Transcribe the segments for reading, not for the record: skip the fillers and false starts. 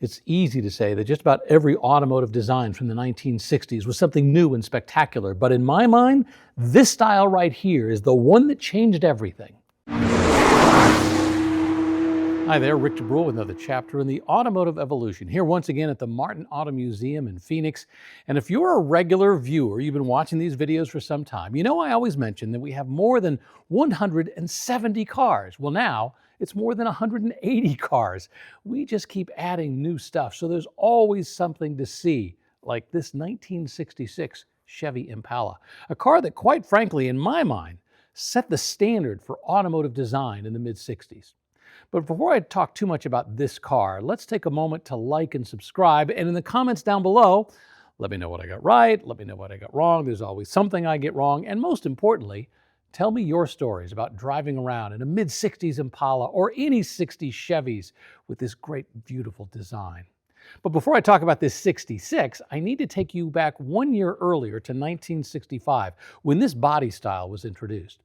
It's easy to say that just about every automotive design from the 1960s was something new and spectacular, but in my mind, this style right here is the one that changed everything. Hi there, Rick DeBrule with another chapter in the automotive evolution, here once again at the Martin Auto Museum in Phoenix. And if you're a regular viewer, you've been watching these videos for some time, you know I always mention that we have more than 170 cars. Well, now it's more than 180 cars. We just keep adding new stuff, so there's always something to see, like this 1966 Chevy Impala, a car that, quite frankly, in my mind, set the standard for automotive design in the mid-60s. But before I talk too much about this car, let's take a moment to like and subscribe. And in the comments down below, let me know what I got right, let me know what I got wrong. There's always something I get wrong. And most importantly, tell me your stories about driving around in a mid-60s Impala or any 60s Chevys with this great, beautiful design. But before I talk about this 66, I need to take you back 1 year earlier to 1965, when this body style was introduced.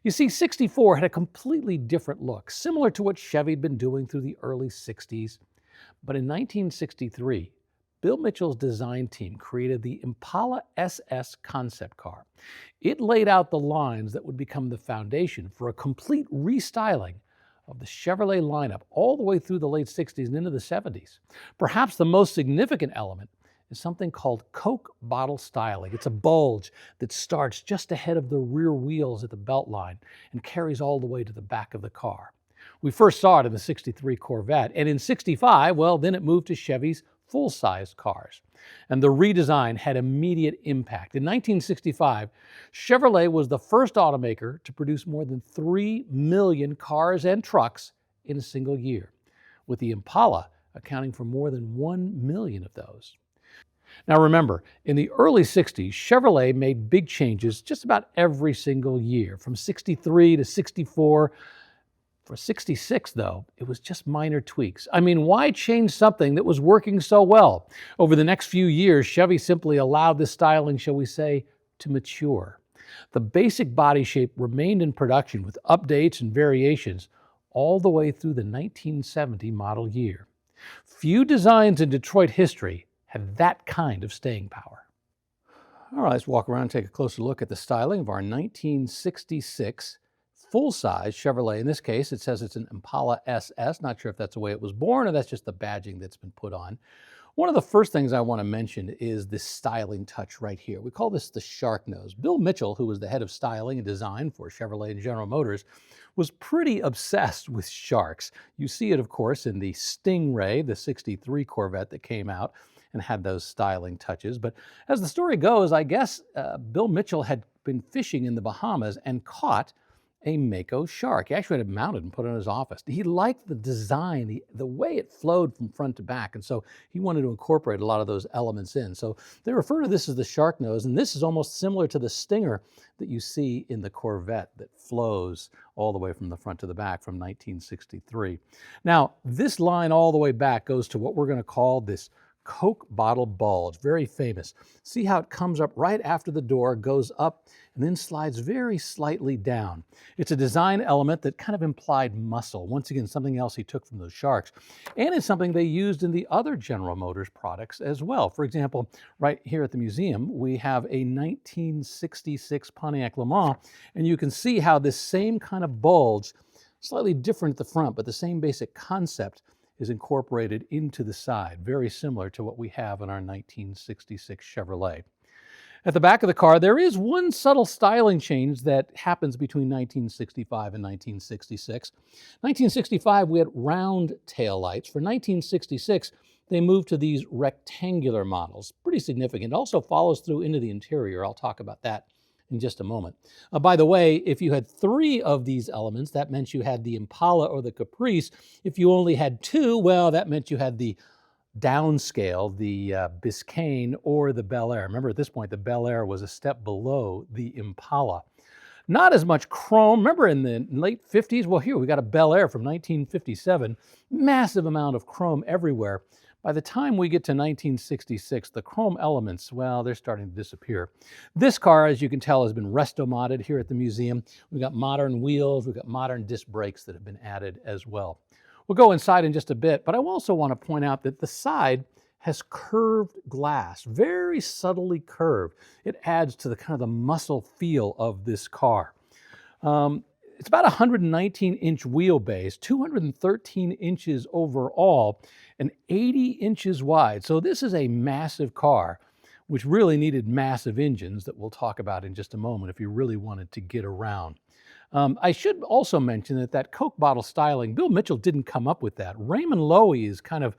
You see, 64 had a completely different look, similar to what Chevy had been doing through the early 60s. But in 1963, Bill Mitchell's design team created the Impala SS concept car. It laid out the lines that would become the foundation for a complete restyling of the Chevrolet lineup all the way through the late 60s and into the 70s. Perhaps the most significant element is something called Coke bottle styling. It's a bulge that starts just ahead of the rear wheels at the belt line and carries all the way to the back of the car. We first saw it in the 63 Corvette, and in 65, well, then it moved to Chevy's full-size cars. And the redesign had immediate impact. In 1965, Chevrolet was the first automaker to produce more than 3 million cars and trucks in a single year, with the Impala accounting for more than 1 million of those. Now remember, in the early 60s, Chevrolet made big changes just about every single year, from 63 to 64. For 66, though, it was just minor tweaks. I mean, why change something that was working so well? Over the next few years, Chevy simply allowed this styling, shall we say, to mature. The basic body shape remained in production with updates and variations all the way through the 1970 model year. Few designs in Detroit history had that kind of staying power. All right, let's walk around and take a closer look at the styling of our 1966 full-size Chevrolet. In this case, it says it's an Impala SS. Not sure if that's the way it was born or that's just the badging that's been put on. One of the first things I want to mention is this styling touch right here. We call this the shark nose. Bill Mitchell, who was the head of styling and design for Chevrolet and General Motors, was pretty obsessed with sharks. You see it, of course, in the Stingray, the 63 Corvette that came out and had those styling touches. But as the story goes, I guess Bill Mitchell had been fishing in the Bahamas and caught a Mako shark. He actually had it mounted and put it in his office. He liked the design, the way it flowed from front to back, and so he wanted to incorporate a lot of those elements in. So they refer to this as the shark nose, and this is almost similar to the Stinger that you see in the Corvette that flows all the way from the front to the back from 1963. Now, this line all the way back goes to what we're going to call this Coke bottle bulge, very famous. See how it comes up right after the door, goes up, and then slides very slightly down. It's a design element that kind of implied muscle. Once again, something else he took from those sharks. And it's something they used in the other General Motors products as well. For example, right here at the museum, we have a 1966 Pontiac Le Mans, and you can see how this same kind of bulge, slightly different at the front, but the same basic concept, is incorporated into the side, very similar to what we have in our 1966 Chevrolet. At the back of the car, there is one subtle styling change that happens between 1965 and 1966. 1965, we had round taillights. For 1966, they moved to these rectangular models. Pretty significant. It also follows through into the interior. I'll talk about that in just a moment. By the way, if you had 3 of these elements, that meant you had the Impala or the Caprice. If you only had 2, well, that meant you had the downscale, the Biscayne or the Bel Air. Remember, at this point, the Bel Air was a step below the Impala. Not as much chrome. Remember in the late 50s? Well, here we got a Bel Air from 1957. Massive amount of chrome everywhere. By the time we get to 1966, the chrome elements, well, they're starting to disappear. This car, as you can tell, has been resto-modded here at the museum. We've got modern wheels, we've got modern disc brakes that have been added as well. We'll go inside in just a bit, but I also want to point out that the side has curved glass, very subtly curved. It adds to the kind of the muscle feel of this car. It's about a 119-inch wheelbase, 213 inches overall, and 80 inches wide. So this is a massive car, which really needed massive engines that we'll talk about in just a moment if you really wanted to get around. I should also mention that Coke bottle styling, Bill Mitchell didn't come up with that. Raymond Loewy is kind of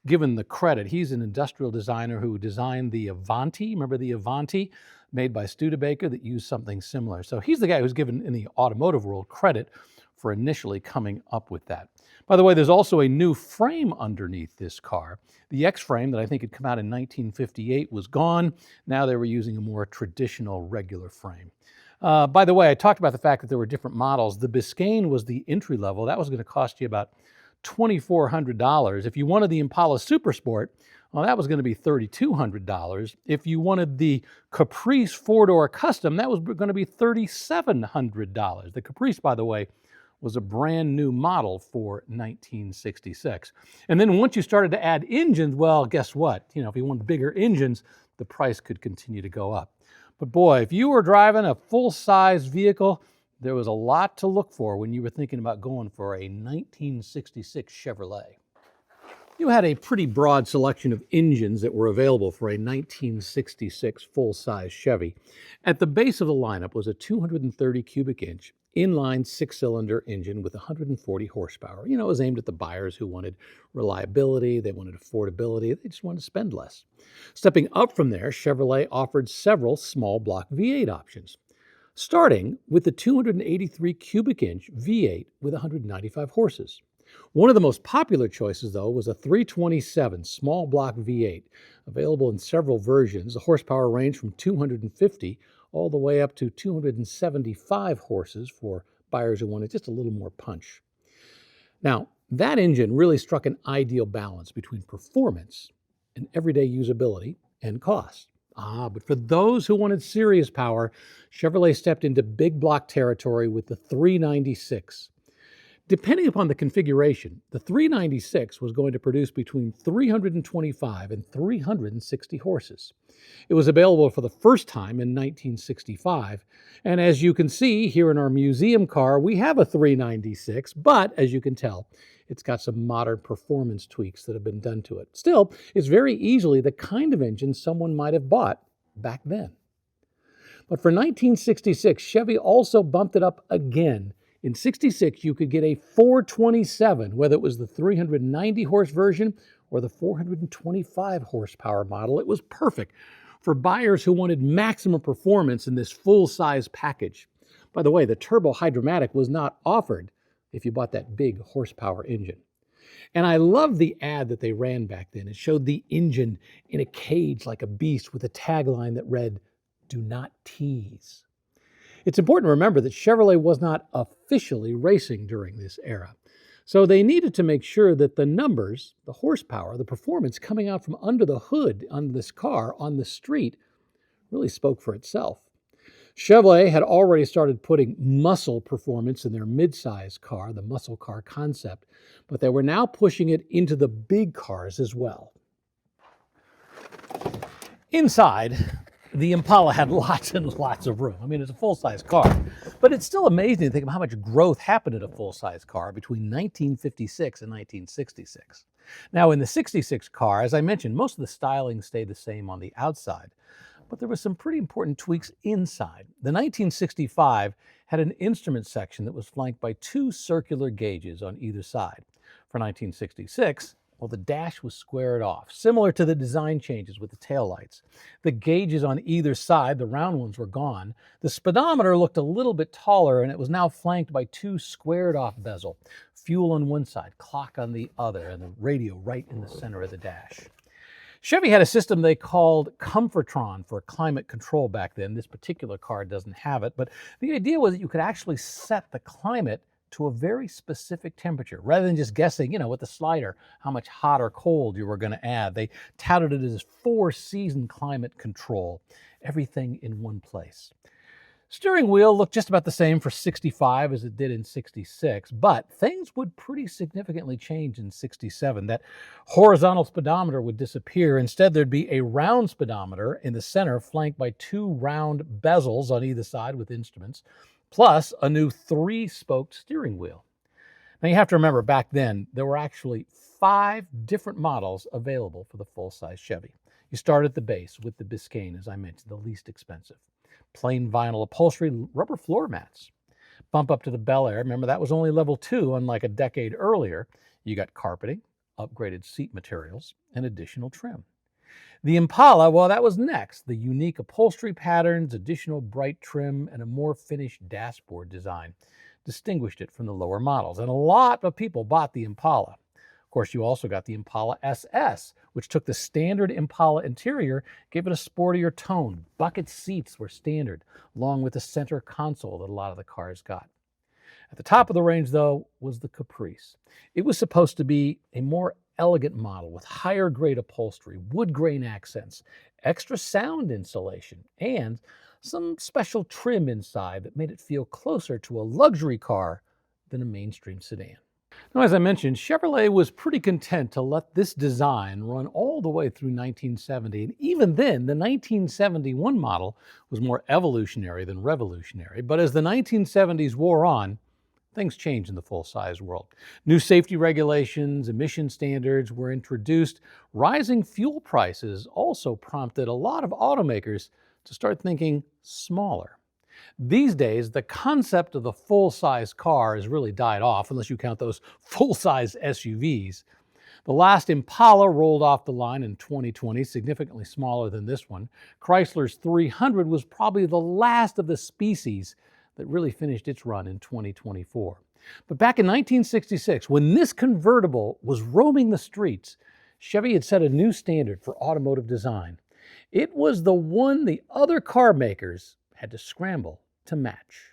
given the credit. He's an industrial designer who designed the Avanti. Remember the Avanti, made by Studebaker, that used something similar. So he's the guy who's given in the automotive world credit for initially coming up with that. By the way, there's also a new frame underneath this car. The X-frame that I think had come out in 1958 was gone. Now they were using a more traditional regular frame. By the way, I talked about the fact that there were different models. The Biscayne was the entry level. That was going to cost you about $2,400. If you wanted the Impala Super Sport, well, that was going to be $3,200. If you wanted the Caprice four-door custom, that was going to be $3,700. The Caprice, by the way, was a brand new model for 1966. And then once you started to add engines, well, guess what? If you wanted bigger engines, the price could continue to go up. But boy, if you were driving a full-size vehicle, there was a lot to look for when you were thinking about going for a 1966 Chevrolet. You had a pretty broad selection of engines that were available for a 1966 full-size Chevy. At the base of the lineup was a 230 cubic inch inline six-cylinder engine with 140 horsepower. It was aimed at the buyers who wanted reliability, they wanted affordability, they just wanted to spend less. Stepping up from there, Chevrolet offered several small block V8 options, starting with the 283 cubic inch V8 with 195 horses. One of the most popular choices, though, was a 327 small block V8, available in several versions. The horsepower ranged from 250 all the way up to 275 horses for buyers who wanted just a little more punch. Now, that engine really struck an ideal balance between performance and everyday usability and cost. But for those who wanted serious power, Chevrolet stepped into big block territory with the 396. Depending upon the configuration, the 396 was going to produce between 325 and 360 horses. It was available for the first time in 1965, and as you can see here in our museum car, we have a 396, but as you can tell, it's got some modern performance tweaks that have been done to it. Still, it's very easily the kind of engine someone might have bought back then. But for 1966, Chevy also bumped it up again. In 66, you could get a 427, whether it was the 390 horse version or the 425 horsepower model. It was perfect for buyers who wanted maximum performance in this full-size package. By the way, the turbo hydromatic was not offered if you bought that big horsepower engine. And I love the ad that they ran back then. It showed the engine in a cage like a beast with a tagline that read, "Do not tease." It's important to remember that Chevrolet was not officially racing during this era. So they needed to make sure that the numbers, the horsepower, the performance coming out from under the hood on this car on the street really spoke for itself. Chevrolet had already started putting muscle performance in their midsize car, the muscle car concept, but they were now pushing it into the big cars as well. Inside, the Impala had lots and lots of room. I mean, it's a full-size car, but it's still amazing to think of how much growth happened in a full-size car between 1956 and 1966. Now, in the 66 car, as I mentioned, most of the styling stayed the same on the outside, but there were some pretty important tweaks inside. The 1965 had an instrument section that was flanked by two circular gauges on either side. For 1966, well, the dash was squared off, similar to the design changes with the taillights. The gauges on either side, the round ones, were gone. The speedometer looked a little bit taller, and it was now flanked by two squared-off bezel. Fuel on one side, clock on the other, and the radio right in the center of the dash. Chevy had a system they called Comfortron for climate control back then. This particular car doesn't have it, but the idea was that you could actually set the climate to a very specific temperature, rather than just guessing, with the slider, how much hot or cold you were going to add. They touted it as 4-season climate control, everything in one place. Steering wheel looked just about the same for 65 as it did in 66, but things would pretty significantly change in 67. That horizontal speedometer would disappear. Instead, there'd be a round speedometer in the center, flanked by two round bezels on either side with instruments, plus a new three-spoked steering wheel. Now, you have to remember, back then, there were actually 5 different models available for the full-size Chevy. You start at the base with the Biscayne, as I mentioned, the least expensive. Plain vinyl upholstery, rubber floor mats. Bump up to the Bel Air. Remember, that was only level 2, unlike a decade earlier. You got carpeting, upgraded seat materials, and additional trim. The Impala, well, that was next. The unique upholstery patterns, additional bright trim, and a more finished dashboard design distinguished it from the lower models. And a lot of people bought the Impala. Of course, you also got the Impala SS, which took the standard Impala interior, gave it a sportier tone. Bucket seats were standard, along with the center console that a lot of the cars got. At the top of the range, though, was the Caprice. It was supposed to be a more elegant model with higher grade upholstery, wood grain accents, extra sound insulation, and some special trim inside that made it feel closer to a luxury car than a mainstream sedan. Now, as I mentioned, Chevrolet was pretty content to let this design run all the way through 1970. And even then, the 1971 model was more evolutionary than revolutionary. But as the 1970s wore on, things changed in the full-size world. New safety regulations, emission standards were introduced. Rising fuel prices also prompted a lot of automakers to start thinking smaller. These days, the concept of the full-size car has really died off, unless you count those full-size SUVs. The last Impala rolled off the line in 2020, significantly smaller than this one. Chrysler's 300 was probably the last of the species that really finished its run in 2024. But back in 1966, when this convertible was roaming the streets, Chevy had set a new standard for automotive design. It was the one the other car makers had to scramble to match.